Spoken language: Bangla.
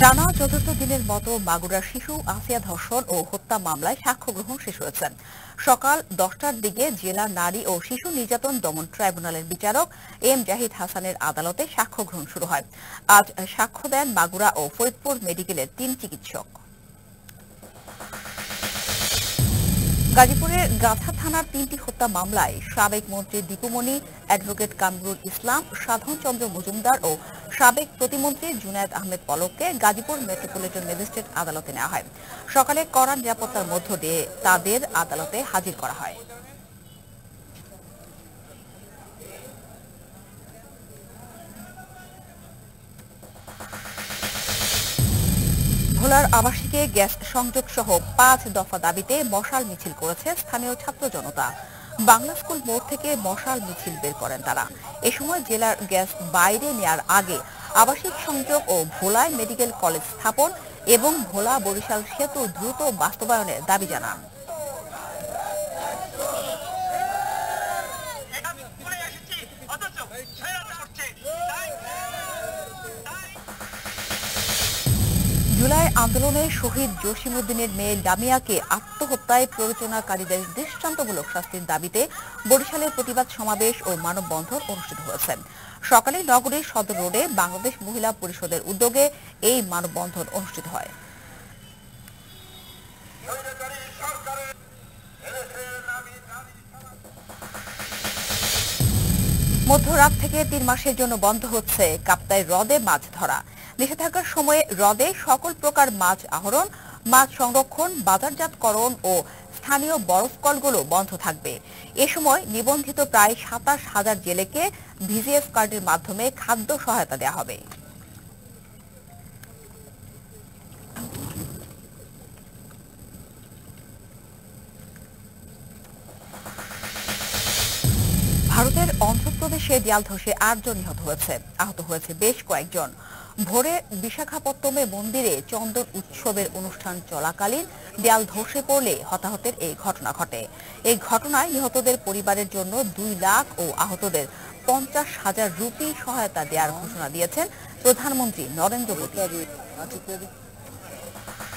টানা চতুর্থ দিনের মতো মাগুরার শিশু আসিয়া ধর্ষণ ও হত্যা মামলায় সাক্ষ্য গ্রহণ শেষ হয়েছে। সকাল 10টার দিকে জেলা নারী ও শিশু নির্যাতন দমন ট্রাইব্যুনালের বিচারক এম জাহিদ হাসানের আদালতে সাক্ষ্য গ্রহণ শুরু হয়। আজ সাক্ষ্য দেন মাগুরা ও ফরিদপুর মেডিকেলের 3 চিকিৎসক। গাজীপুরের গাছা থানার 3টি হত্যা মামলায় সাবেক মন্ত্রী দীপুমণি, অ্যাডভোকেট কামরুল ইসলাম, সাধন চন্দ্র মজুমদার ও সাবেক প্রতিমন্ত্রী জুনায়েদ আহমেদ পলককে গাজীপুর মেট্রোপলিটন ম্যাজিস্ট্রেট আদালতে নেওয়া হয়। সকালে কড়া নিরাপত্তার মধ্য দিয়ে তাদের আদালতে হাজির করা হয়। ভোলার আবাসিকে গ্যাস সংযোগ সহ 5 দফা দাবিতে মশাল মিছিল করেছে স্থানীয় ছাত্র জনতা। বাংলা স্কুল মোড় থেকে মশাল মিছিল বের করেন তারা। এ সময় জেলার গ্যাস বাইরে নেয়ার আগে আবাসিক সংযোগ ও ভোলায় মেডিকেল কলেজ স্থাপন এবং ভোলা বরিশাল সেতু দ্রুত বাস্তবায়নের দাবি জানান। জুলাই আন্দোলনে শহীদ জসিমউদ্দিনের মেয়ে লামিয়াকে আত্মহত্যায় প্ররোচনাকারীদের দৃষ্টান্তমূলক শাস্তির দাবিতে বরিশালে প্রতিবাদ সমাবেশ ও মানববন্ধন অনুষ্ঠিত হয়েছে। সকালে নগরীর সদর রোডে বাংলাদেশ মহিলা পরিষদের উদ্যোগে এই মানববন্ধন অনুষ্ঠিত হয়। মধ্যরাত থেকে 3 মাসের জন্য বন্ধ হচ্ছে কাপ্তাই হ্রদে মাছ ধরা। নিষেধাজ্ঞার সময়ে হ্রদে সকল প্রকার মাছ আহরণ, মাছ সংরক্ষণ, বাজারজাতকরণ ও স্থানীয় বরফ কলগুলো বন্ধ থাকবে। এ সময় নিবন্ধিত প্রায় 27,000 জেলেকে ভিজিএফ কার্ডের মাধ্যমে খাদ্য সহায়তা দেওয়া হবে। ভারতের অন্ধ্রপ্রদেশে দেয়াল ধসে 8 জন নিহত হয়েছে, আহত হয়েছে বেশ কয়েকজন। ভোরে বিশাখাপত্তমে মন্দিরে চন্দন উৎসবের অনুষ্ঠান চলাকালীন দেয়াল ধসে পড়লে হতাহতের এই ঘটনা ঘটে। এই ঘটনায় নিহতদের পরিবারের জন্য 2 লাখ ও আহতদের 50,000 রুপি সহায়তা দেওয়ার ঘোষণা দিয়েছেন প্রধানমন্ত্রী নরেন্দ্র মোদী।